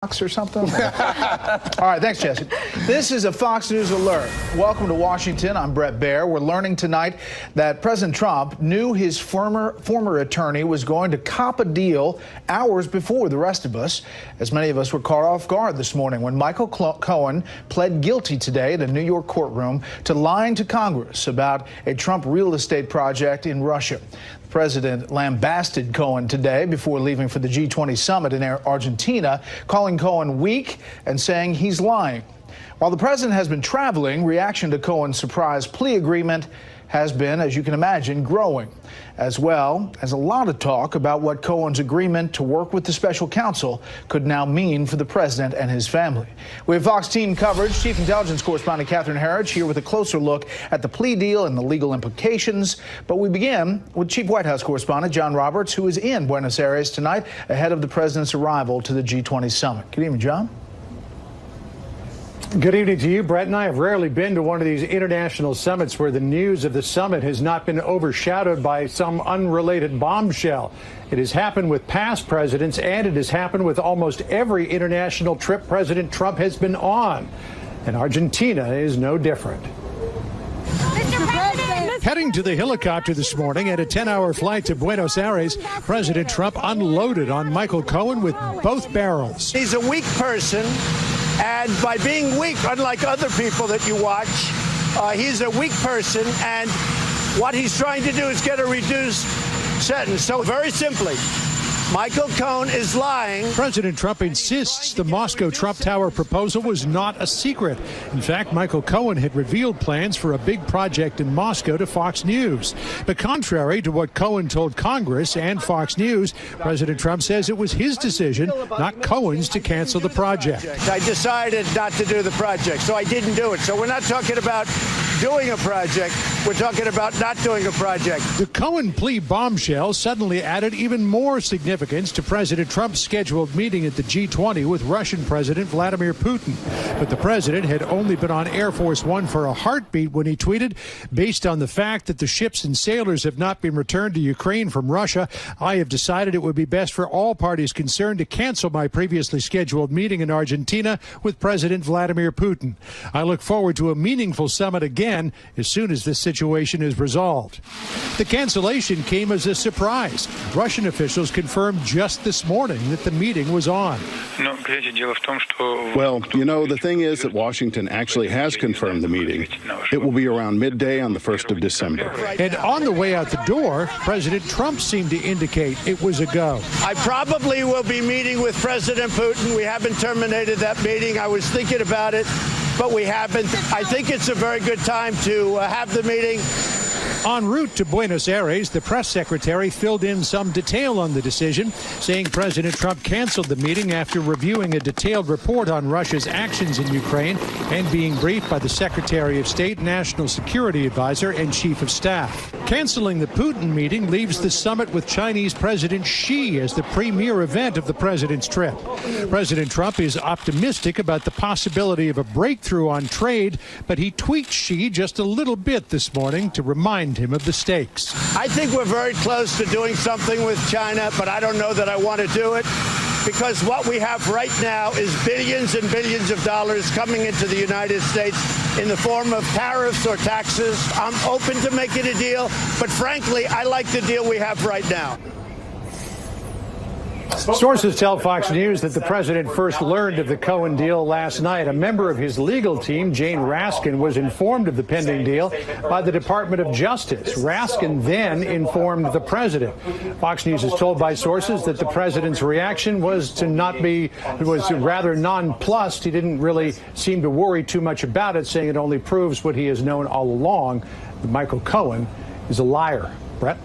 Fox or something? All right, thanks, Jesse. This is a Fox News alert. Welcome to Washington. I'm Bret Baier. We're learning tonight that President Trump knew his former attorney was going to cop a deal hours before the rest of us, as many of us were caught off guard this morning when Michael Cohen pled guilty today at a New York courtroom to lying to Congress about a Trump real estate project in Russia. The president lambasted Cohen today before leaving for the G20 summit in Argentina, calling Cohen weak and saying he's lying. While the president has been traveling, reaction to Cohen's surprise plea agreement has been, as you can imagine, growing, as well as a lot of talk about what Cohen's agreement to work with the special counsel could now mean for the president and his family. We have Fox team coverage. Chief Intelligence Correspondent Catherine Herridge here with a closer look at the plea deal and the legal implications. But we begin with Chief White House Correspondent John Roberts, who is in Buenos Aires tonight ahead of the president's arrival to the G20 summit. Good evening, John. Good evening to you, Brett. And I have rarely been to one of these international summits where the news of the summit has not been overshadowed by some unrelated bombshell. It has happened with past presidents, and it has happened with almost every international trip President Trump has been on. And Argentina is no different. Heading to the helicopter this morning at a 10-hour flight to Buenos Aires, President Trump unloaded on Michael Cohen with both barrels. He's a weak person. And by being weak, unlike other people that you watch, he's a weak person, and what he's trying to do is get a reduced sentence. So very simply, Michael Cohen is lying. President Trump insists the Moscow Trump Tower proposal was not a secret. In fact, Michael Cohen had revealed plans for a big project in Moscow to Fox News. But contrary to what Cohen told Congress and Fox News, President Trump says it was his decision, not Cohen's, to cancel the project. I decided not to do the project, so I didn't do it. So we're not talking about doing a project. We're talking about not doing a project. The Cohen plea bombshell suddenly added even more significance to President Trump's scheduled meeting at the G20 with Russian President Vladimir Putin. But the president had only been on Air Force One for a heartbeat when he tweeted, "Based on the fact that the ships and sailors have not been returned to Ukraine from Russia, I have decided it would be best for all parties concerned to cancel my previously scheduled meeting in Argentina with President Vladimir Putin. I look forward to a meaningful summit again as soon as this situation is resolved." The cancellation came as a surprise. Russian officials confirmed just this morning that the meeting was on. Well, you know, the thing is that Washington actually has confirmed the meeting. It will be around midday on the 1st of December. And on the way out the door, President Trump seemed to indicate it was a go. I probably will be meeting with President Putin. We haven't terminated that meeting. I was thinking about it, but we haven't. I think it's a very good time to have the meeting. En route to Buenos Aires, the press secretary filled in some detail on the decision, saying President Trump canceled the meeting after reviewing a detailed report on Russia's actions in Ukraine and being briefed by the Secretary of State, National Security Advisor, and Chief of Staff. Canceling the Putin meeting leaves the summit with Chinese President Xi as the premier event of the president's trip. President Trump is optimistic about the possibility of a breakthrough on trade, but he tweaked Xi just a little bit this morning to remind him of the stakes. I think we're very close to doing something with China, but I don't know that I want to do it, because what we have right now is billions and billions of dollars coming into the United States in the form of tariffs or taxes. I'm open to making a deal, but frankly, I like the deal we have right now. Sources tell Fox News that the president first learned of the Cohen deal last night. A member of his legal team, Jane Raskin, was informed of the pending deal by the Department of Justice. Raskin then informed the president. Fox News is told by sources that the president's reaction was rather nonplussed. He didn't really seem to worry too much about it, saying it only proves what he has known all along, that Michael Cohen is a liar. Brett?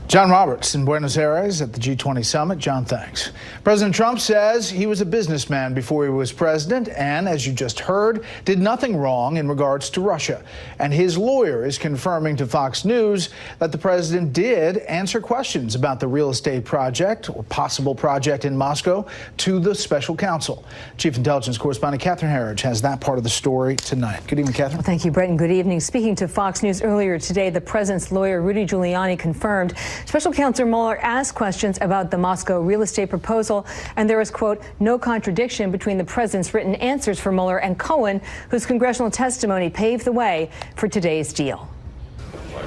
John Roberts in Buenos Aires at the G20 summit. John, thanks. President Trump says he was a businessman before he was president and, as you just heard, did nothing wrong in regards to Russia. And his lawyer is confirming to Fox News that the president did answer questions about the real estate project or possible project in Moscow to the special counsel. Chief Intelligence Correspondent Catherine Herridge has that part of the story tonight. Good evening, Catherine. Well, thank you, Brett, and good evening. Speaking to Fox News earlier today, the president's lawyer, Rudy Giuliani, confirmed Special Counsel Mueller asked questions about the Moscow real estate proposal, and there was, quote, no contradiction between the president's written answers for Mueller and Cohen, whose congressional testimony paved the way for today's deal.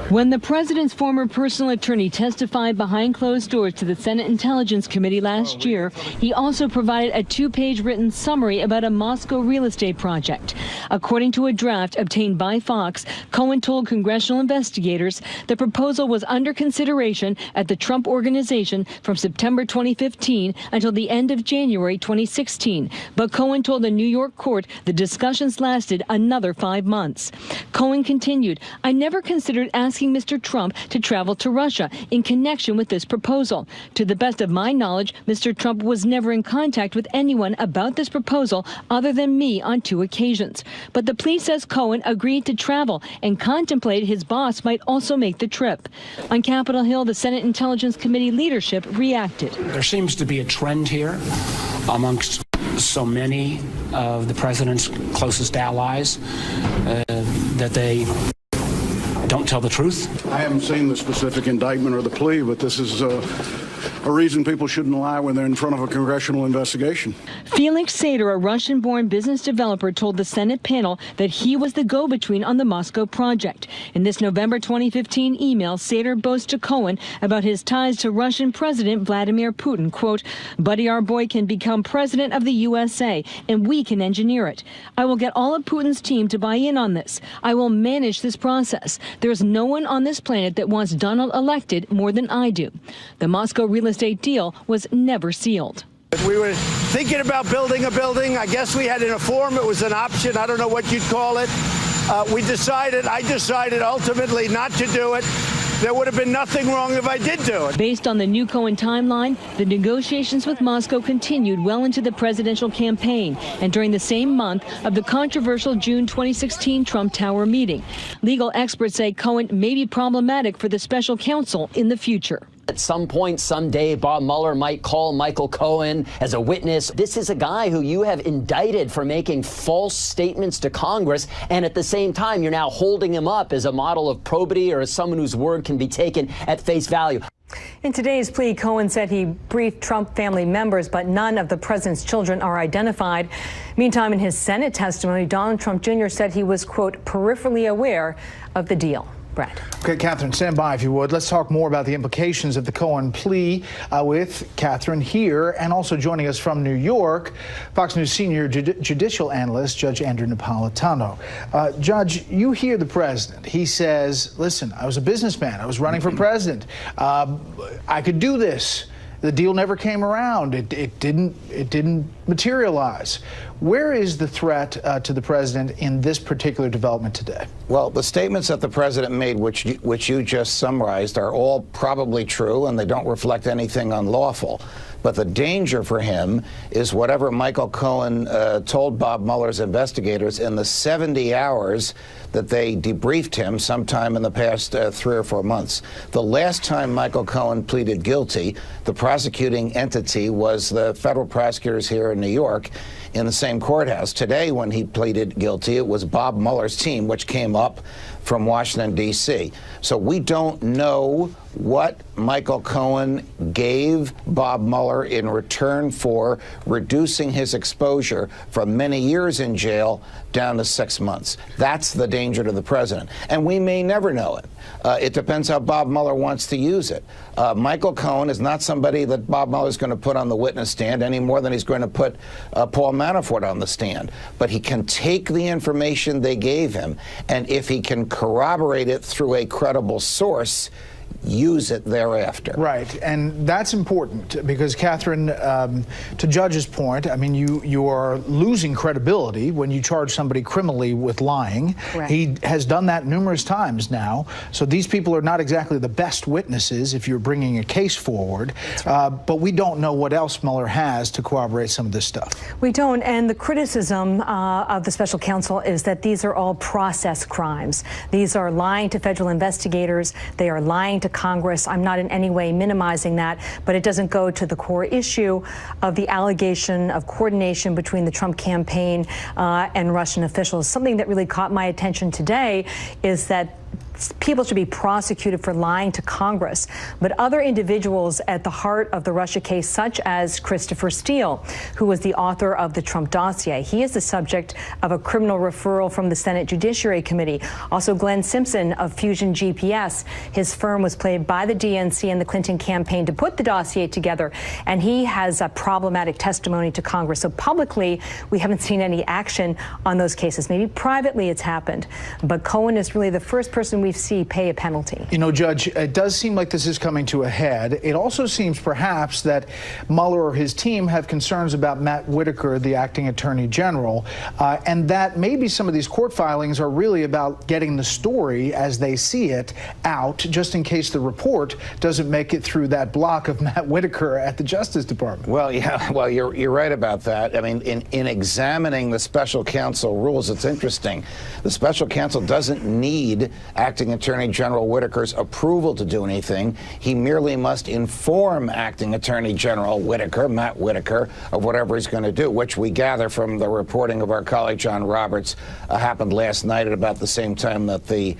When the president's former personal attorney testified behind closed doors to the Senate Intelligence Committee last year, he also provided a two-page written summary about a Moscow real estate project. According to a draft obtained by Fox, Cohen told congressional investigators the proposal was under consideration at the Trump Organization from September 2015 until the end of January 2016. But Cohen told a New York court the discussions lasted another 5 months. Cohen continued, I never considered asking Mr. Trump to travel to Russia in connection with this proposal. To the best of my knowledge, Mr. Trump was never in contact with anyone about this proposal other than me on 2 occasions. But the plea says Cohen agreed to travel and contemplated his boss might also make the trip. On Capitol Hill, the Senate Intelligence Committee leadership reacted. There seems to be a trend here amongst so many of the president's closest allies that they don't tell the truth. I haven't seen the specific indictment or the plea, but this is a reason people shouldn't lie when they're in front of a congressional investigation. Felix Sater, a Russian-born business developer, told the Senate panel that he was the go-between on the Moscow project. In this November 2015 email, Sater boasts to Cohen about his ties to Russian President Vladimir Putin. Quote, Buddy, our boy can become president of the USA, and we can engineer it. I will get all of Putin's team to buy in on this. I will manage this process. There's no one on this planet that wants Donald elected more than I do. The Moscow real estate deal was never sealed. We were thinking about building a building. I guess we had in a form, it was an option. I don't know what you'd call it. I decided ultimately not to do it. There would have been nothing wrong if I did do it. Based on the new Cohen timeline, the negotiations with Moscow continued well into the presidential campaign and during the same month of the controversial June 2016 Trump Tower meeting. Legal experts say Cohen may be problematic for the special counsel in the future. At some point, someday, Bob Mueller might call Michael Cohen as a witness. This is a guy who you have indicted for making false statements to Congress, and at the same time, you're now holding him up as a model of probity or as someone whose word can be taken at face value. In today's plea, Cohen said he briefed Trump family members, but none of the president's children are identified. Meantime, in his Senate testimony, Donald Trump Jr. said he was, quote, peripherally aware of the deal. Brad. Okay, Catherine, stand by if you would. Let's talk more about the implications of the Cohen plea with Catherine here, and also joining us from New York, Fox News senior judicial analyst, Judge Andrew Napolitano. Judge, you hear the president. He says, listen, I was a businessman. I was running for president. I could do this. The deal never came around. It didn't materialize. Where is the threat to the president in this particular development today? Well, the statements that the president made, which you just summarized, are all probably true, and they don't reflect anything unlawful. But the danger for him is whatever Michael Cohen told Bob Mueller's investigators in the 70 hours that they debriefed him sometime in the past 3 or 4 months. The last time Michael Cohen pleaded guilty, the prosecuting entity was the federal prosecutors here in New York in the same courthouse. Today, when he pleaded guilty, it was Bob Mueller's team, which came up from Washington, D.C. So we don't know what Michael Cohen gave Bob Mueller in return for reducing his exposure from many years in jail down to 6 months. That's the danger to the president. And we may never know it. It depends how Bob Mueller wants to use it. Michael Cohen is not somebody that Bob Mueller is going to put on the witness stand any more than he's going to put Paul Manafort on the stand. But he can take the information they gave him, and if he can corroborate it through a credible source, use it thereafter. Right, and that's important because, Catherine, to Judge's point, I mean, you are losing credibility when you charge somebody criminally with lying. Correct. He has done that numerous times now, so these people are not exactly the best witnesses if you're bringing a case forward, right. But we don't know what else Mueller has to corroborate some of this stuff. We don't, and the criticism of the special counsel is that these are all process crimes. These are lying to federal investigators. They are lying to Congress. I'm not in any way minimizing that, but it doesn't go to the core issue of the allegation of coordination between the Trump campaign and Russian officials. Something that really caught my attention today is that people should be prosecuted for lying to Congress. But other individuals at the heart of the Russia case, such as Christopher Steele, who was the author of the Trump dossier, he is the subject of a criminal referral from the Senate Judiciary Committee. Also, Glenn Simpson of Fusion GPS, his firm was played by the DNC and the Clinton campaign to put the dossier together, and he has a problematic testimony to Congress. So publicly, we haven't seen any action on those cases. Maybe privately it's happened, but Cohen is really the first person we see pay a penalty. You know, Judge, it does seem like this is coming to a head. It also seems perhaps that Mueller or his team have concerns about Matt Whitaker, the acting attorney general, and that maybe some of these court filings are really about getting the story as they see it out, just in case the report doesn't make it through that block of Matt Whitaker at the Justice Department. Well, yeah, well, you're right about that. I mean, in examining the special counsel rules, it's interesting. The special counsel doesn't need acting attorney general Whitaker's approval to do anything. He merely must inform acting attorney general Whitaker, Matt Whitaker, of whatever he's going to do, which we gather from the reporting of our colleague John Roberts happened last night at about the same time that the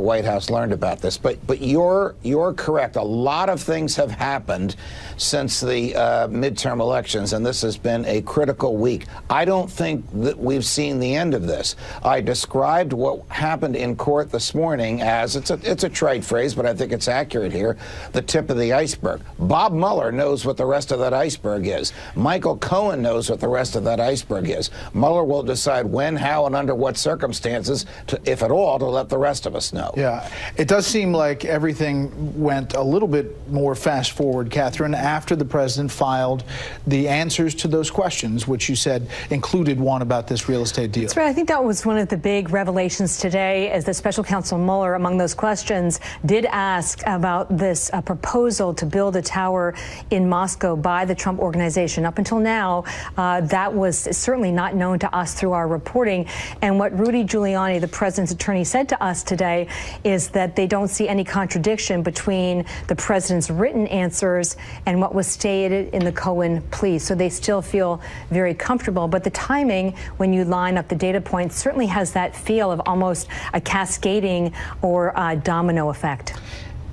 White House learned about this. But you're correct. A lot of things have happened since the midterm elections, and this has been a critical week. I don't think that we've seen the end of this. I described what happened in court this morning as, it's a trite phrase, but I think it's accurate here, the tip of the iceberg. Bob Mueller knows what the rest of that iceberg is. Michael Cohen knows what the rest of that iceberg is. Mueller will decide when, how, and under what circumstances, if at all, to let the rest of us know. Yeah, it does seem like everything went a little bit more fast forward, Catherine, after the president filed the answers to those questions, which you said included one about this real estate deal. That's right. I think that was one of the big revelations today, as the special counsel Mueller, among those questions, did ask about this proposal to build a tower in Moscow by the Trump organization. Up until now, that was certainly not known to us through our reporting. And what Rudy Giuliani, the president's attorney, said to us today is that they don't see any contradiction between the president's written answers and what was stated in the Cohen plea. So they still feel very comfortable. But the timing, when you line up the data points, certainly has that feel of almost a cascading or a domino effect.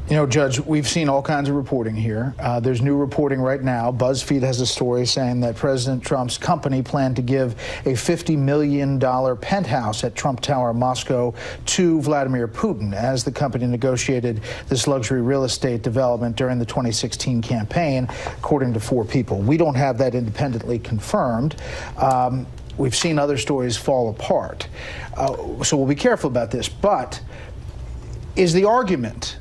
You know, Judge, we've seen all kinds of reporting here. There's new reporting right now. BuzzFeed has a story saying that President Trump's company planned to give a $50 million penthouse at Trump Tower, Moscow, to Vladimir Putin as the company negotiated this luxury real estate development during the 2016 campaign, according to 4 people. We don't have that independently confirmed. We've seen other stories fall apart. So we'll be careful about this. But is the argument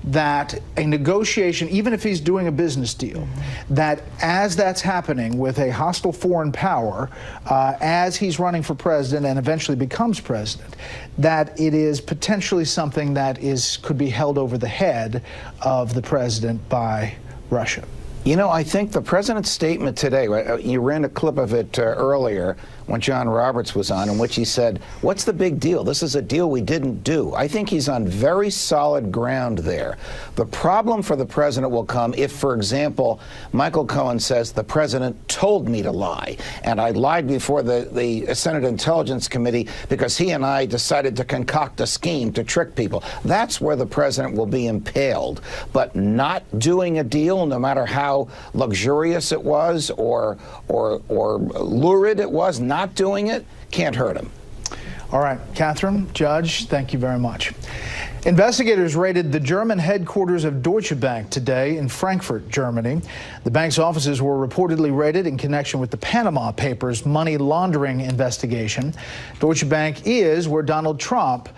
that a negotiation, even if he's doing a business deal, that as that's happening with a hostile foreign power, as he's running for president and eventually becomes president, that it is potentially something that could be held over the head of the president by Russia? You know, I think the president's statement today, you ran a clip of it earlier when John Roberts was on, in which he said, what's the big deal? This is a deal we didn't do. I think he's on very solid ground there. The problem for the president will come if, for example, Michael Cohen says the president told me to lie, and I lied before the Senate Intelligence Committee because he and I decided to concoct a scheme to trick people. That's where the president will be impaled. But not doing a deal, no matter how luxurious it was or lurid it was, not doing it can't hurt him. All right, Catherine, Judge, thank you very much. Investigators raided the German headquarters of Deutsche Bank today in Frankfurt, Germany. The bank's offices were reportedly raided in connection with the Panama Papers money laundering investigation. Deutsche Bank is where Donald Trump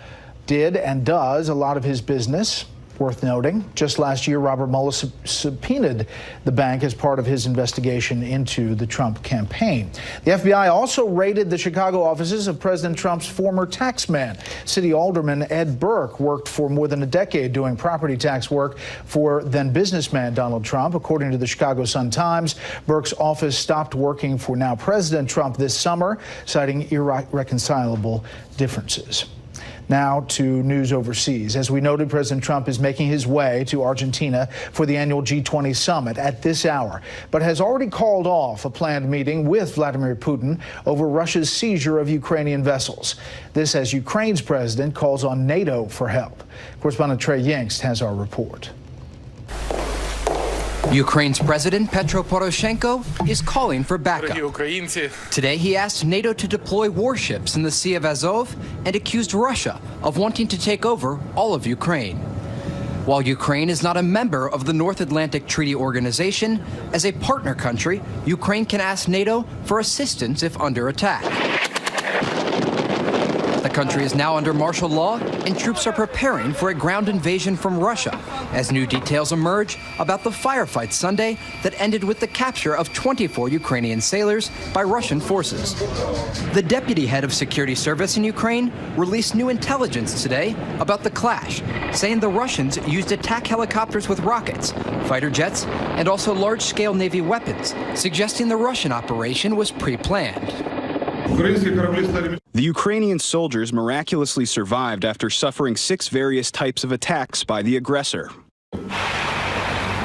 did and does a lot of his business. Worth noting, just last year, Robert Mueller subpoenaed the bank as part of his investigation into the Trump campaign. The FBI also raided the Chicago offices of President Trump's former taxman. City Alderman Ed Burke worked for more than a decade doing property tax work for then businessman Donald Trump. According to the Chicago Sun-Times, Burke's office stopped working for now President Trump this summer, citing irreconcilable differences. Now to news overseas. As we noted, President Trump is making his way to Argentina for the annual G20 summit at this hour, but has already called off a planned meeting with Vladimir Putin over Russia's seizure of Ukrainian vessels. This as Ukraine's president calls on NATO for help. Correspondent Trey Yingst has our report. Ukraine's president Petro Poroshenko is calling for backup. Today he asked NATO to deploy warships in the Sea of Azov and accused Russia of wanting to take over all of Ukraine. While Ukraine is not a member of the North Atlantic Treaty Organization, as a partner country, Ukraine can ask NATO for assistance if under attack. The country is now under martial law, and troops are preparing for a ground invasion from Russia as new details emerge about the firefight Sunday that ended with the capture of 24 Ukrainian sailors by Russian forces. The deputy head of security service in Ukraine released new intelligence today about the clash, saying the Russians used attack helicopters with rockets, fighter jets, and also large-scale Navy weapons, suggesting the Russian operation was pre-planned. The Ukrainian soldiers miraculously survived after suffering 6 various types of attacks by the aggressor.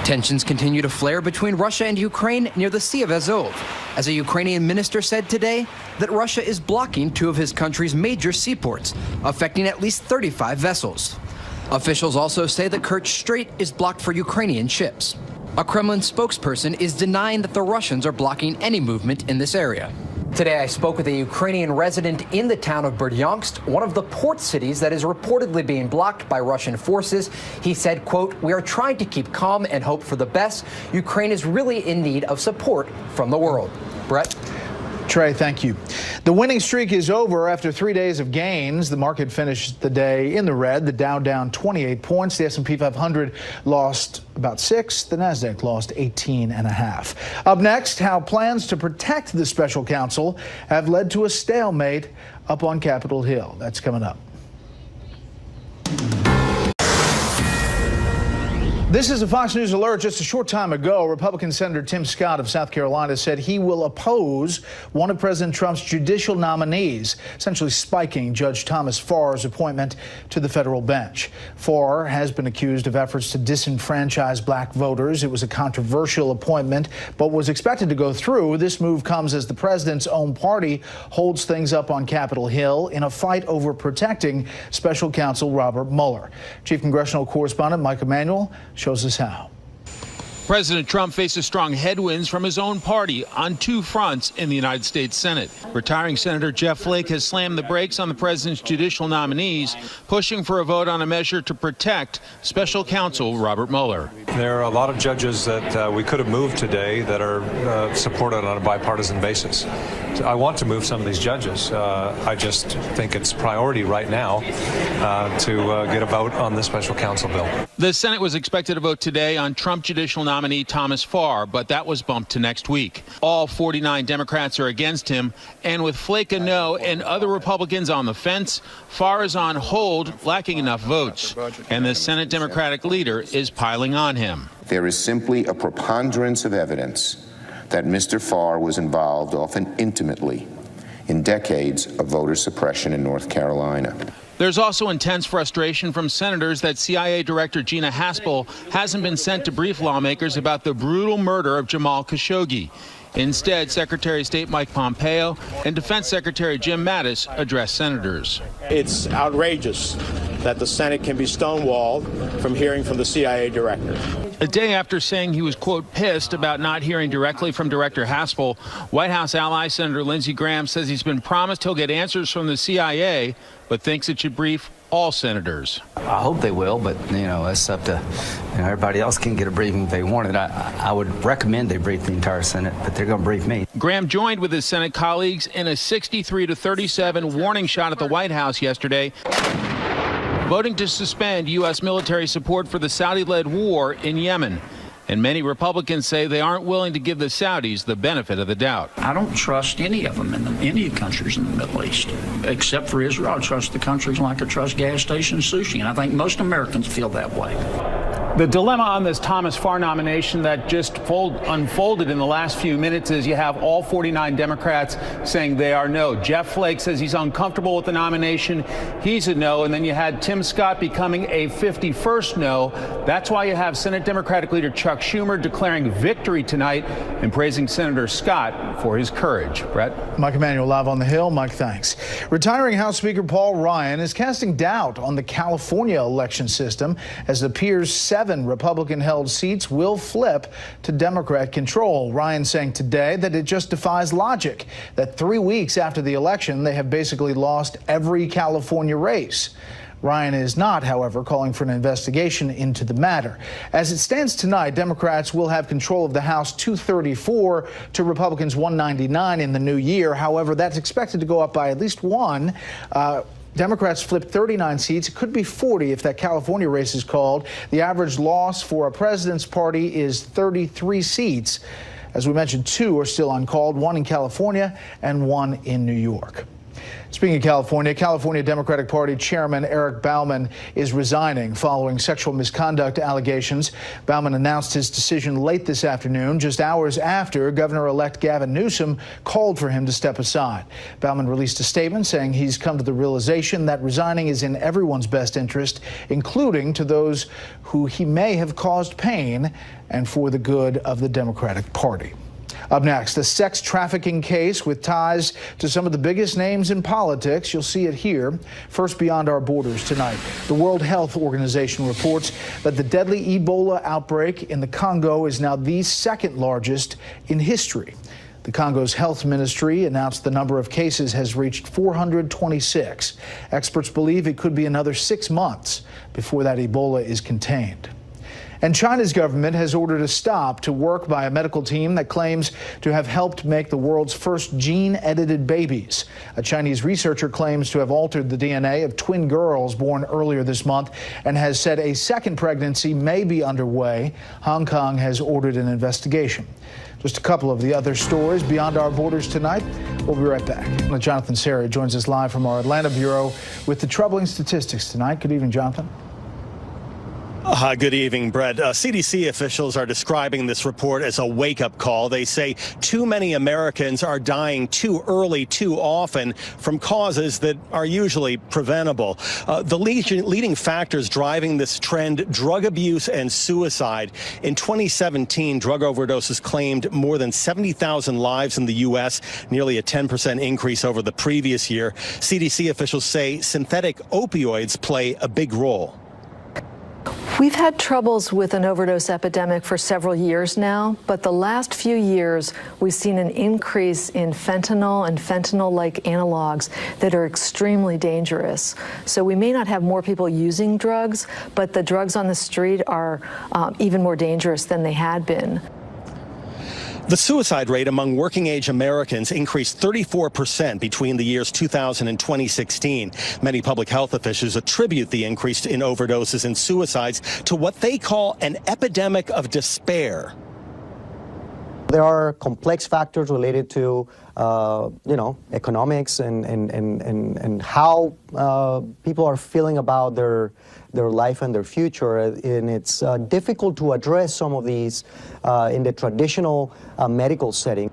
Tensions continue to flare between Russia and Ukraine near the Sea of Azov, as a Ukrainian minister said today that Russia is blocking 2 of his country's major seaports, affecting at least 35 vessels. Officials also say the Kerch Strait is blocked for Ukrainian ships. A Kremlin spokesperson is denying that the Russians are blocking any movement in this area. Today, I spoke with a Ukrainian resident in the town of Berdyansk, one of the port cities that is reportedly being blocked by Russian forces. He said, quote, "We are trying to keep calm and hope for the best. Ukraine is really in need of support from the world." Brett? Trey, thank you. The winning streak is over after 3 days of gains. The market finished the day in the red. The Dow down 28 points. The S&P 500 lost about 6. The Nasdaq lost 18.5. Up next, how plans to protect the special counsel have led to a stalemate up on Capitol Hill. That's coming up. This is a Fox News alert. Just a short time ago, Republican Senator Tim Scott of South Carolina said he will oppose one of President Trump's judicial nominees, essentially spiking Judge Thomas Farr's appointment to the federal bench. Farr has been accused of efforts to disenfranchise black voters. It was a controversial appointment, but was expected to go through. This move comes as the president's own party holds things up on Capitol Hill in a fight over protecting special counsel Robert Mueller. Chief Congressional Correspondent Mike Emanuel shows us how. President Trump faces strong headwinds from his own party on 2 fronts in the United States Senate. Retiring Senator Jeff Flake has slammed the brakes on the president's judicial nominees, pushing for a vote on a measure to protect special counsel Robert Mueller. There are a lot of judges that we could have moved today that are supported on a bipartisan basis. So I want to move some of these judges. I just think it's priority right now to get a vote on the special counsel bill. The Senate was expected to vote today on Trump judicial nominee Thomas Farr, but that was bumped to next week. All 49 Democrats are against him, and with Flake a no and other Republicans on the fence, Farr is on hold, lacking enough votes, and the Senate Democratic leader is piling on him. There is simply a preponderance of evidence that Mr. Farr was involved, often intimately, in decades of voter suppression in North Carolina. There's also intense frustration from senators that CIA Director Gina Haspel hasn't been sent to brief lawmakers about the brutal murder of Jamal Khashoggi. Instead, Secretary of State Mike Pompeo and Defense Secretary Jim Mattis addressed senators. It's outrageous that the Senate can be stonewalled from hearing from the CIA director. A day after saying he was, quote, pissed about not hearing directly from Director Haspel, White House ally Senator Lindsey Graham says he's been promised he'll get answers from the CIA, but thinks it should brief all senators. I hope they will, but, it's up to, everybody else can get a briefing if they want it. I would recommend they brief the entire Senate, but they're going to brief me. Graham joined with his Senate colleagues in a 63-37 warning shot at the White House yesterday, voting to suspend U.S. military support for the Saudi-led war in Yemen. And many Republicans say they aren't willing to give the Saudis the benefit of the doubt. I don't trust any of them any countries in the Middle East, except for Israel. I trust the countries like I trust gas station sushi, and I think most Americans feel that way. The dilemma on this Thomas Farr nomination that just unfolded in the last few minutes is you have all 49 Democrats saying they are no. Jeff Flake says he's uncomfortable with the nomination. He's a no. And then you had Tim Scott becoming a 51st no. That's why you have Senate Democratic leader Chuck Schumer declaring victory tonight and praising Senator Scott for his courage. Brett? Mike Emanuel live on the Hill. Mike, thanks. Retiring House Speaker Paul Ryan is casting doubt on the California election system as it appears 7 Republican-held seats will flip to Democrat control. Ryan saying today that it just defies logic, that 3 weeks after the election, they have basically lost every California race. Ryan is not, however, calling for an investigation into the matter. As it stands tonight, Democrats will have control of the House 234 to Republicans 199 in the new year. However, that's expected to go up by at least one. Democrats flipped 39 seats. It could be 40 if that California race is called. The average loss for a president's party is 33 seats. As we mentioned, 2 are still uncalled, 1 in California and 1 in New York. Speaking of California Democratic Party Chairman Eric Bauman is resigning following sexual misconduct allegations. Bauman announced his decision late this afternoon, just hours after Governor-elect Gavin Newsom called for him to step aside. Bauman released a statement saying he's come to the realization that resigning is in everyone's best interest, including to those who he may have caused pain, and for the good of the Democratic Party. Up next, a sex trafficking case with ties to some of the biggest names in politics. You'll see it here. First, beyond our borders tonight, the World Health Organization reports that the deadly Ebola outbreak in the Congo is now the 2nd largest in history. The Congo's health ministry announced the number of cases has reached 426. Experts believe it could be another 6 months before that Ebola is contained. And China's government has ordered a stop to work by a medical team that claims to have helped make the world's first gene-edited babies. A Chinese researcher claims to have altered the DNA of twin girls born earlier this month and has said a second pregnancy may be underway. Hong Kong has ordered an investigation. Just a couple of the other stories beyond our borders tonight. We'll be right back. Jonathan Serra joins us live from our Atlanta bureau with the troubling statistics tonight. Good evening, Jonathan. Good evening, Brett. CDC officials are describing this report as a wake-up call. They say too many Americans are dying too early, too often, from causes that are usually preventable. The leading factors driving this trend, drug abuse and suicide. In 2017, drug overdoses claimed more than 70,000 lives in the U.S., nearly a 10% increase over the previous year. CDC officials say synthetic opioids play a big role. We've had troubles with an overdose epidemic for several years now, but the last few years we've seen an increase in fentanyl and fentanyl-like analogs that are extremely dangerous. So we may not have more people using drugs, but the drugs on the street are even more dangerous than they had been. The suicide rate among working-age Americans increased 34% between the years 2000 and 2016. Many public health officials attribute the increase in overdoses and suicides to what they call an epidemic of despair. There are complex factors related to, economics and how people are feeling about their life and their future. And it's difficult to address some of these in the traditional medical setting.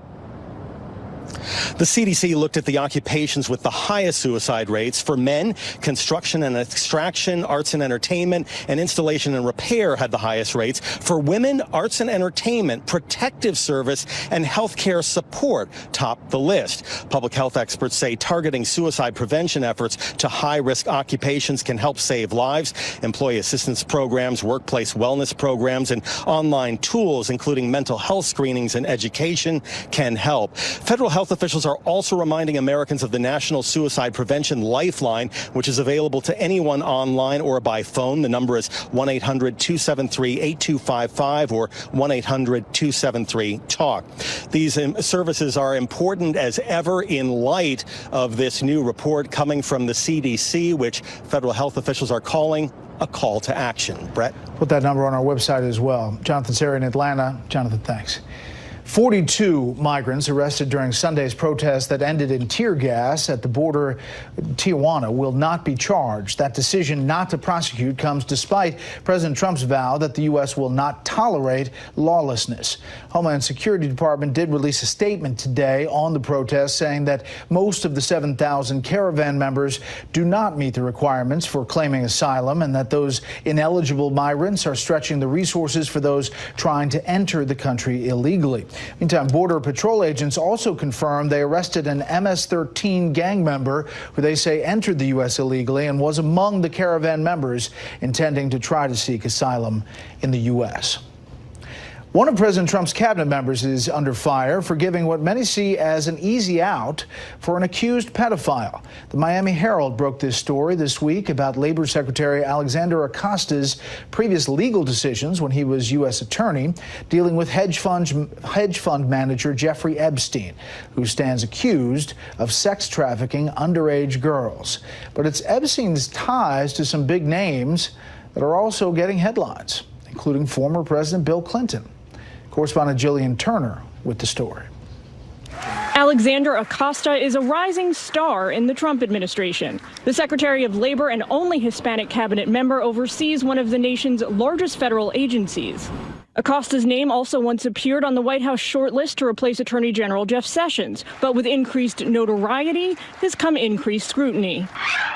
The CDC looked at the occupations with the highest suicide rates. For men, construction and extraction, arts and entertainment, and installation and repair had the highest rates. For women, arts and entertainment, protective service, and healthcare support topped the list. Public health experts say targeting suicide prevention efforts to high-risk occupations can help save lives. Employee assistance programs, workplace wellness programs, and online tools, including mental health screenings and education, can help. Federal health officials are also reminding Americans of the National Suicide Prevention Lifeline, which is available to anyone online or by phone. The number is 1-800-273-8255 or 1-800-273-TALK. These services are important as ever in light of this new report coming from the CDC, which federal health officials are calling a call to action. Brett? Put that number on our website as well. Jonathan Serra in Atlanta. Jonathan, thanks. 42 migrants arrested during Sunday's protest that ended in tear gas at the border Tijuana will not be charged. That decision not to prosecute comes despite President Trump's vow that the U.S. will not tolerate lawlessness. Homeland Security Department did release a statement today on the protest saying that most of the 7,000 caravan members do not meet the requirements for claiming asylum and that those ineligible migrants are stretching the resources for those trying to enter the country illegally. Meantime, Border Patrol agents also confirmed they arrested an MS-13 gang member who they say entered the U.S. illegally and was among the caravan members intending to try to seek asylum in the U.S. One of President Trump's cabinet members is under fire for giving what many see as an easy out for an accused pedophile. The Miami Herald broke this story this week about Labor Secretary Alexander Acosta's previous legal decisions when he was U.S. attorney dealing with hedge fund manager Jeffrey Epstein, who stands accused of sex trafficking underage girls. But it's Epstein's ties to some big names that are also getting headlines, including former President Bill Clinton. Correspondent Jillian Turner with the story. Alexander Acosta is a rising star in the Trump administration. The Secretary of Labor and only Hispanic cabinet member oversees one of the nation's largest federal agencies. Acosta's name also once appeared on the White House shortlist to replace Attorney General Jeff Sessions, but with increased notoriety has come increased scrutiny.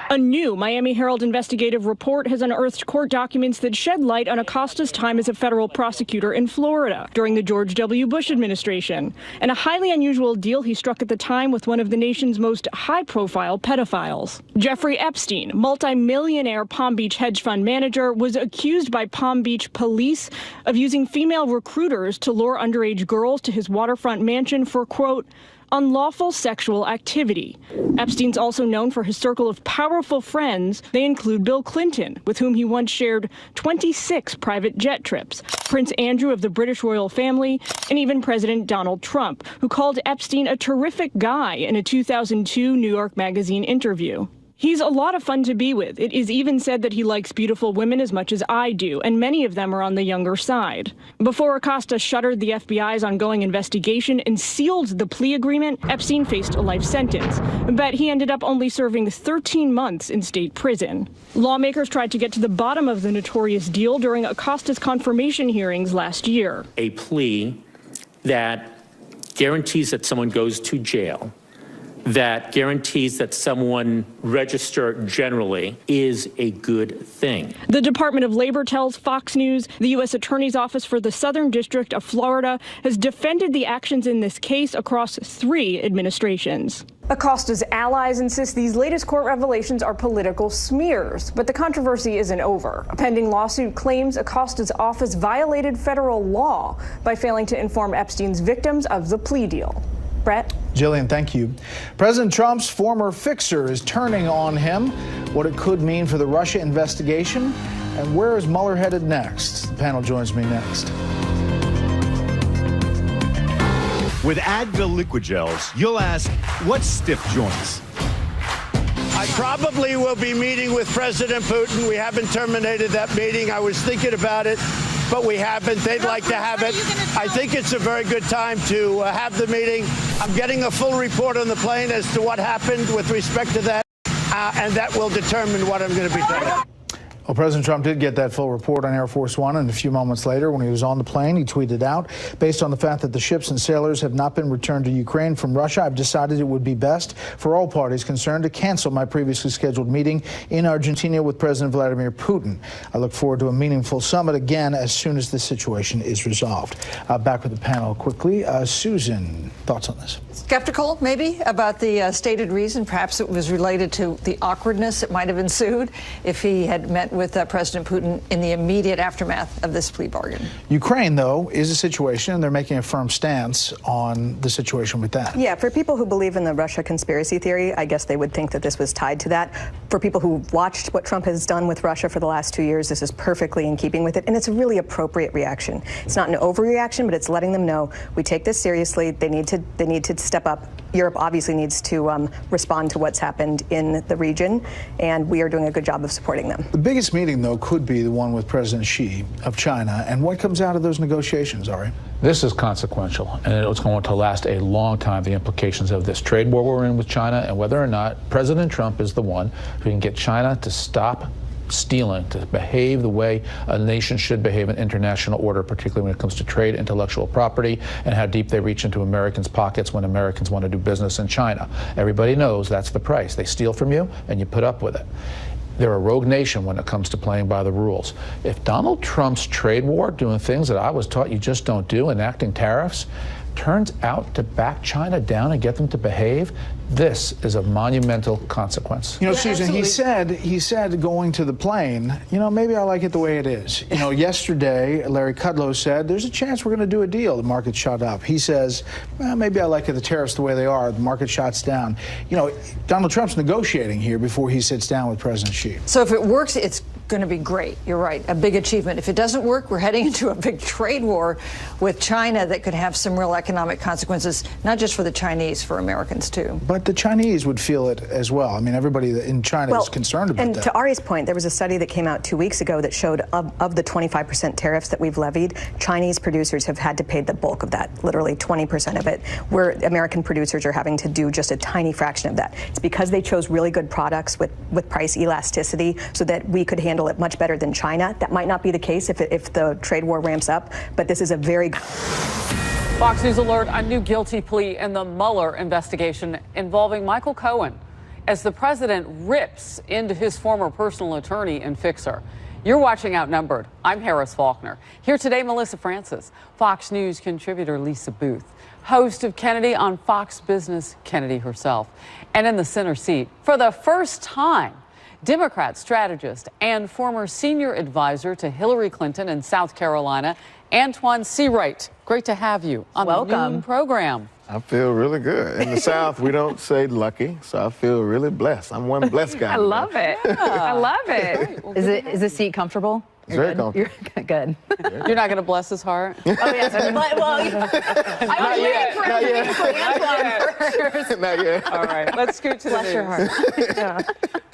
A new Miami Herald investigative report has unearthed court documents that shed light on Acosta's time as a federal prosecutor in Florida during the George W. Bush administration, and a highly unusual deal he struck at the time with one of the nation's most high-profile pedophiles. Jeffrey Epstein, multimillionaire Palm Beach hedge fund manager, was accused by Palm Beach police of using female recruiters to lure underage girls to his waterfront mansion for, quote, unlawful sexual activity. Epstein's also known for his circle of powerful friends. They include Bill Clinton, with whom he once shared 26 private jet trips, Prince Andrew of the British royal family, and even President Donald Trump, who called Epstein a terrific guy in a 2002 New York Magazine interview. He's a lot of fun to be with. It is even said that he likes beautiful women as much as I do, and many of them are on the younger side. Before Acosta shuttered the FBI's ongoing investigation and sealed the plea agreement, Epstein faced a life sentence, but he ended up only serving 13 months in state prison. Lawmakers tried to get to the bottom of the notorious deal during Acosta's confirmation hearings last year. A plea that guarantees that someone goes to jail, that guarantees that someone register generally, is a good thing. The Department of Labor tells Fox News the U.S. Attorney's Office for the Southern District of Florida has defended the actions in this case across 3 administrations. Acosta's allies insist these latest court revelations are political smears, but the controversy isn't over. A pending lawsuit claims Acosta's office violated federal law by failing to inform Epstein's victims of the plea deal. Bret? Jillian, thank you. President Trump's former fixer is turning on him, what it could mean for the Russia investigation, and where is Mueller headed next? The panel joins me next. With Advil liquid gels, you'll ask, what's stiff joints? I probably will be meeting with President Putin. We haven't terminated that meeting. I was thinking about it, but we haven't. They'd like to have it. I think it's a very good time to have the meeting. I'm getting a full report on the plane as to what happened with respect to that, and that will determine what I'm going to be doing. Well, President Trump did get that full report on Air Force One, and a few moments later, when he was on the plane, he tweeted out, based on the fact that the ships and sailors have not been returned to Ukraine from Russia, I've decided it would be best for all parties concerned to cancel my previously scheduled meeting in Argentina with President Vladimir Putin. I look forward to a meaningful summit again as soon as this situation is resolved. Back with the panel quickly. Susan, thoughts on this? Skeptical, maybe, about the stated reason. Perhaps it was related to the awkwardness that might have ensued if he had met with President Putin in the immediate aftermath of this plea bargain. Ukraine, though, is a situation, and they're making a firm stance on the situation with that. Yeah, for people who believe in the Russia conspiracy theory, I guess they would think that this was tied to that. For people who watched what Trump has done with Russia for the last 2 years, this is perfectly in keeping with it, and it's a really appropriate reaction. It's not an overreaction, but it's letting them know we take this seriously. They need to step up. Europe obviously needs to respond to what's happened in the region, and we are doing a good job of supporting them. The biggest Today's meeting, though, could be the one with President Xi of China. And what comes out of those negotiations, Ari? This is consequential, and it's going to last a long time, the implications of this trade war we're in with China, and whether or not President Trump is the one who can get China to stop stealing, to behave the way a nation should behave in international order, particularly when it comes to trade, intellectual property, and how deep they reach into Americans' pockets when Americans want to do business in China. Everybody knows that's the price. They steal from you, and you put up with it. They're a rogue nation when it comes to playing by the rules. If Donald Trump's trade war, doing things that I was taught you just don't do, enacting tariffs, turns out to back China down and get them to behave, this is a monumental consequence. You know, Susan, he said going to the plane, you know, maybe I like it the way it is. You know, yesterday, Larry Kudlow said, there's a chance we're going to do a deal. The market shot up. He says, well, maybe I like the tariffs the way they are. The market shots down. You know, Donald Trump's negotiating here before he sits down with President Xi. So if it works, it's going to be great. You're right, a big achievement. If it doesn't work, we're heading into a big trade war with China that could have some real economic consequences, not just for the Chinese, for Americans too. But the Chinese would feel it as well. I mean, everybody in China is concerned about that. And to Ari's point, there was a study that came out 2 weeks ago that showed of the 25% tariffs that we've levied, Chinese producers have had to pay the bulk of that, literally 20% of it, where American producers are having to do just a tiny fraction of that. It's because they chose really good products with price elasticity so that we could handle it much better than China. That might not be the case if the trade war ramps up, but this is a very... Fox News alert, a new guilty plea in the Mueller investigation involving Michael Cohen as the president rips into his former personal attorney and fixer. You're watching Outnumbered. I'm Harris Faulkner. Here today, Melissa Francis, Fox News contributor Lisa Booth, host of Kennedy on Fox Business, Kennedy herself, and in the center seat, for the first time, Democrat strategist and former senior advisor to Hillary Clinton in South Carolina, Antoine Seawright. Great to have you on the noon program. I feel really good. In the South, we don't say lucky, so I feel really blessed. I'm one blessed guy. I love it. I love it. Well, Is the seat comfortable? It's very comfortable. You're good. You're not going to bless his heart? Oh, yes. I was waiting for Antoine first. Not yet. All right, let's scoot to the news. Bless your heart.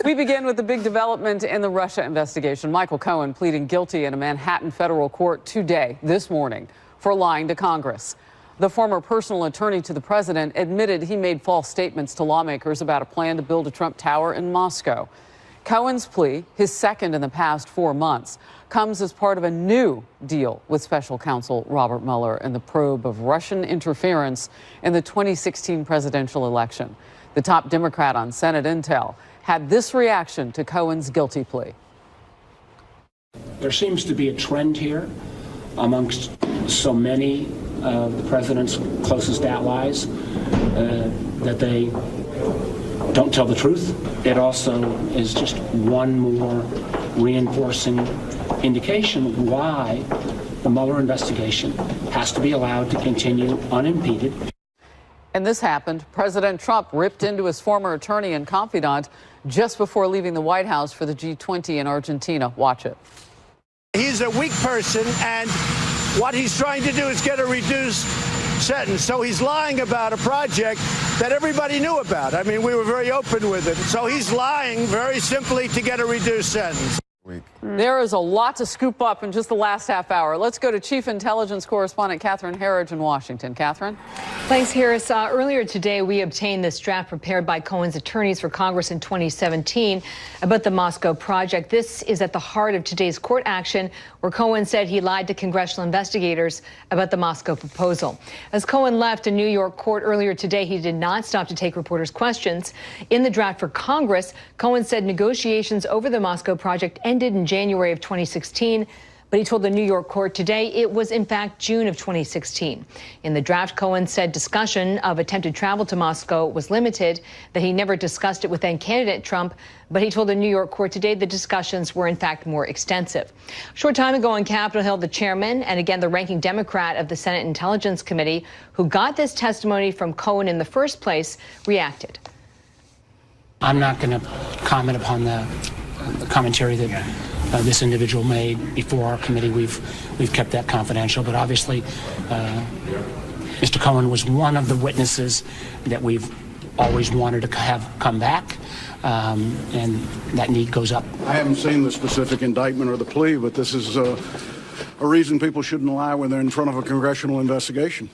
We begin with the big development in the Russia investigation. Michael Cohen pleading guilty in a Manhattan federal court today, this morning, for lying to Congress. The former personal attorney to the president admitted he made false statements to lawmakers about a plan to build a Trump Tower in Moscow. Cohen's plea, his second in the past 4 months, comes as part of a new deal with special counsel Robert Mueller in the probe of Russian interference in the 2016 presidential election. The top Democrat on Senate Intel had this reaction to Cohen's guilty plea. There seems to be a trend here amongst so many of the president's closest allies that they don't tell the truth. It also is just one more reinforcing indication why the Mueller investigation has to be allowed to continue unimpeded. And this happened. President Trump ripped into his former attorney and confidant just before leaving the White House for the G20 in Argentina. Watch it. He's a weak person, and what he's trying to do is get a reduced sentence. So he's lying about a project that everybody knew about. I mean, we were very open with it. So he's lying very simply to get a reduced sentence. There is a lot to scoop up in just the last half hour. Let's go to Chief Intelligence Correspondent Catherine Herridge in Washington. Catherine? Thanks, Harris. Earlier today, we obtained this draft prepared by Cohen's attorneys for Congress in 2017 about the Moscow project. This is at the heart of today's court action, where Cohen said he lied to congressional investigators about the Moscow proposal. As Cohen left a New York court earlier today, he did not stop to take reporters' questions. In the draft for Congress, Cohen said negotiations over the Moscow project ended in January of 2016, but he told the New York court today it was in fact June of 2016. In the draft, Cohen said discussion of attempted travel to Moscow was limited, that he never discussed it with then candidate Trump, but he told the New York court today the discussions were in fact more extensive. A short time ago on Capitol Hill, the chairman and again the ranking Democrat of the Senate Intelligence Committee, who got this testimony from Cohen in the first place, reacted. I'm not going to comment upon the commentary that this individual made before our committee. We've kept that confidential, but obviously Mr. Cohen was one of the witnesses that we've always wanted to come back, and that need goes up. I haven't seen the specific indictment or the plea, but this is a reason people shouldn't lie when they're in front of a congressional investigation.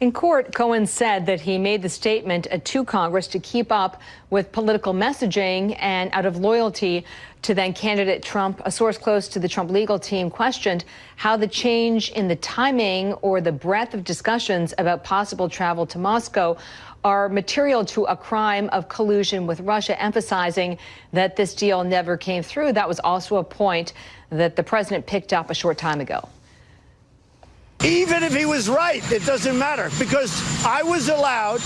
In court, Cohen said that he made the statement to Congress to keep up with political messaging and out of loyalty to then candidate Trump. A source close to the Trump legal team questioned how the change in the timing or the breadth of discussions about possible travel to Moscow are material to a crime of collusion with Russia, emphasizing that this deal never came through. That was also a point that the president picked up a short time ago. Even if he was right, it doesn't matter, because I was allowed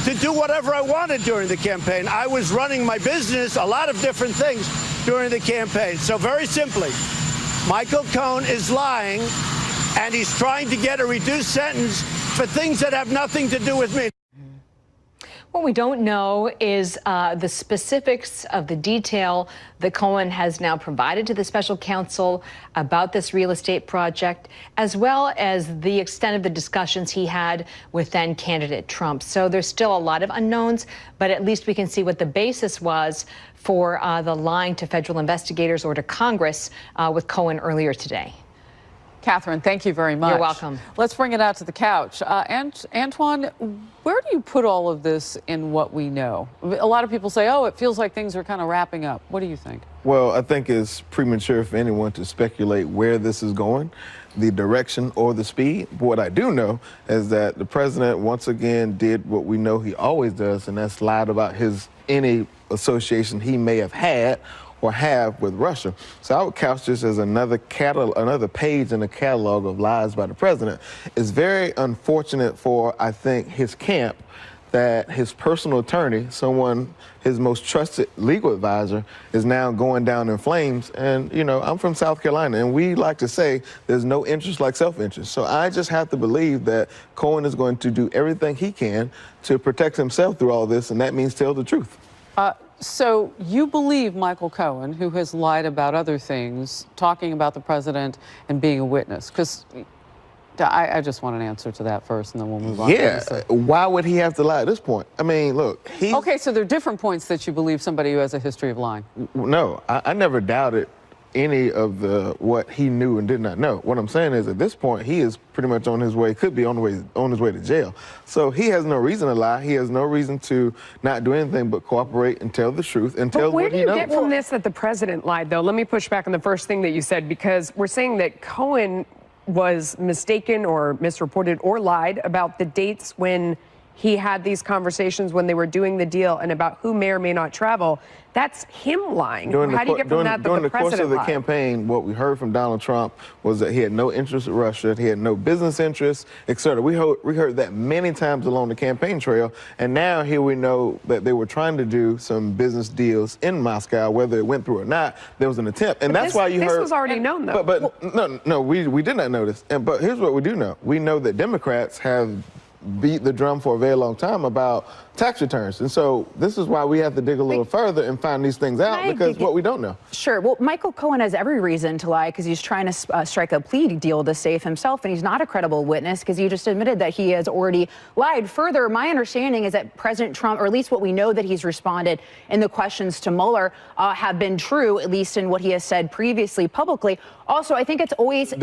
to do whatever I wanted during the campaign. I was running my business, a lot of different things during the campaign. So very simply, Michael Cohen is lying, and he's trying to get a reduced sentence for things that have nothing to do with me. What we don't know is the specifics of the detail that Cohen has now provided to the special counsel about this real estate project, as well as the extent of the discussions he had with then candidate Trump. So there's still a lot of unknowns, but at least we can see what the basis was for the lying to federal investigators or to Congress with Cohen earlier today. Catherine, thank you very much. You're welcome. Let's bring it out to the couch. Antoine, where do you put all of this in what we know? A lot of people say, oh, it feels like things are kind of wrapping up. What do you think? Well, I think it's premature for anyone to speculate where this is going, the direction or the speed. But what I do know is that the president once again did what we know he always does, and that's lied about any association he may have had or have with Russia. So I would couch this as another page in the catalog of lies by the president. It's very unfortunate for, I think, his camp that his personal attorney, his most trusted legal advisor, is now going down in flames. And, you know, I'm from South Carolina, and we like to say there's no interest like self-interest. So I just have to believe that Cohen is going to do everything he can to protect himself through all this, and that means tell the truth. So you believe Michael Cohen, who has lied about other things, talking about the president and being a witness? Because I just want an answer to that first, and then we'll move on. Yeah, why would he have to lie at this point? I mean, look, Okay, so there are different points that you believe somebody who has a history of lying. No, I never doubted any of what he knew and did not know. What I'm saying is, at this point, he is pretty much on his way, could be on his way to jail. So he has no reason to lie. He has no reason to not do anything but cooperate and tell the truth and tell what he knows. Where do you get from this that the president lied, though? Let me push back on the first thing that you said, because we're saying that Cohen was mistaken or misreported or lied about the dates when he had these conversations when they were doing the deal and about who may or may not travel. That's him lying. How do you get from that during the the course of the lied? campaign, what we heard from Donald Trump was that he had no interest in Russia, he had no business interests, etc. We heard that many times along the campaign trail, and now here we know that they were trying to do some business deals in Moscow, whether it went through or not. There was an attempt, and that's why you heard. This was already known, though. But no, we did not know this. But here's what we do know: we know that Democrats have beat the drum for a very long time about tax returns. And so this is why we have to dig a little further and find these things out, because what we don't know. Sure. Well, Michael Cohen has every reason to lie because he's trying to strike a plea deal to save himself, and he's not a credible witness because he just admitted that he has already lied. Further, my understanding is that President Trump, or at least what we know that he's responded in the questions to Mueller, have been true, at least in what he has said previously publicly. Also, I think it's always,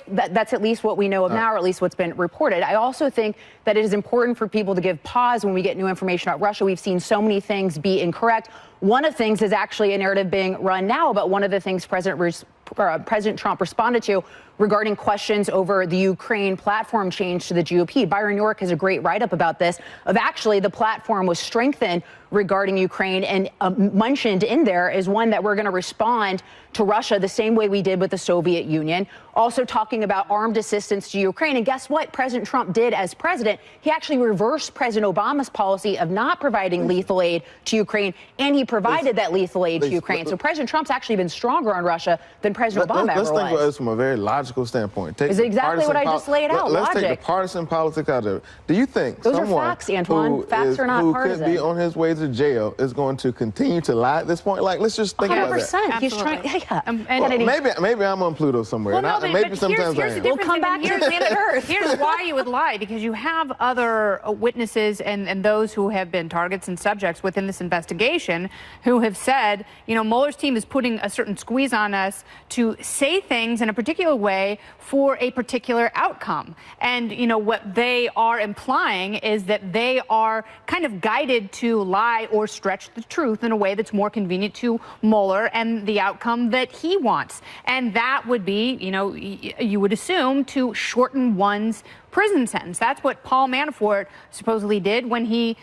that's at least what we know of now, or at least what's been reported. I also think that it is important for people to give pause when we get new information about Russia. We've seen so many things be incorrect. One of the things is actually a narrative being run now about one of the things President Trump responded to regarding questions over the Ukraine platform change to the GOP. Byron York has a great write-up about this, of actually the platform was strengthened regarding Ukraine, and mentioned in there is one that we're going to respond to Russia the same way we did with the Soviet Union. Also talking about armed assistance to Ukraine. And guess what President Trump did as president? He actually reversed President Obama's policy of not providing lethal aid to Ukraine, and he provided that lethal aid to Ukraine. So President Trump's actually been stronger on Russia than President Obama ever was. Let's think about this from a very logical logical standpoint, take is exactly what I just laid out. Let's Logic. take the partisan politics out of it. Do you think those someone are facts, Antoine? Facts are not who partisan. could be on his way to jail is going to continue to lie at this point? Like, let's just think about that. 100%. He's trying. Maybe I'm on Pluto somewhere. Well, no, maybe sometimes I am. We'll come back to planet Earth. Here's why you would lie, because you have other witnesses and those who have been targets and subjects within this investigation who have said, you know, Mueller's team is putting a certain squeeze on us to say things in a particular way for a particular outcome. And, you know, what they are implying is that they are kind of guided to lie or stretch the truth in a way that's more convenient to Mueller and the outcome that he wants. And that would be, you know, you would assume to shorten one's prison sentence. That's what Paul Manafort supposedly did when he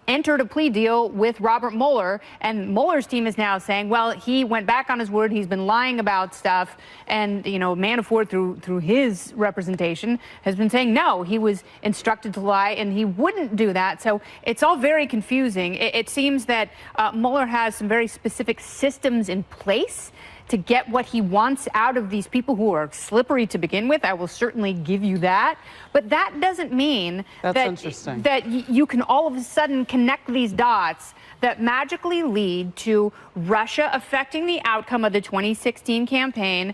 entered a plea deal with Robert Mueller. And Mueller's team is now saying, well, he went back on his word. He's been lying about stuff. And, you know, Manafort, through his representation, has been saying, no, he was instructed to lie and he wouldn't do that. So it's all very confusing. It seems that Mueller has some very specific systems in place to get what he wants out of these people who are slippery to begin with. I will certainly give you that. But that doesn't mean that you can all of a sudden connect these dots that magically lead to Russia affecting the outcome of the 2016 campaign.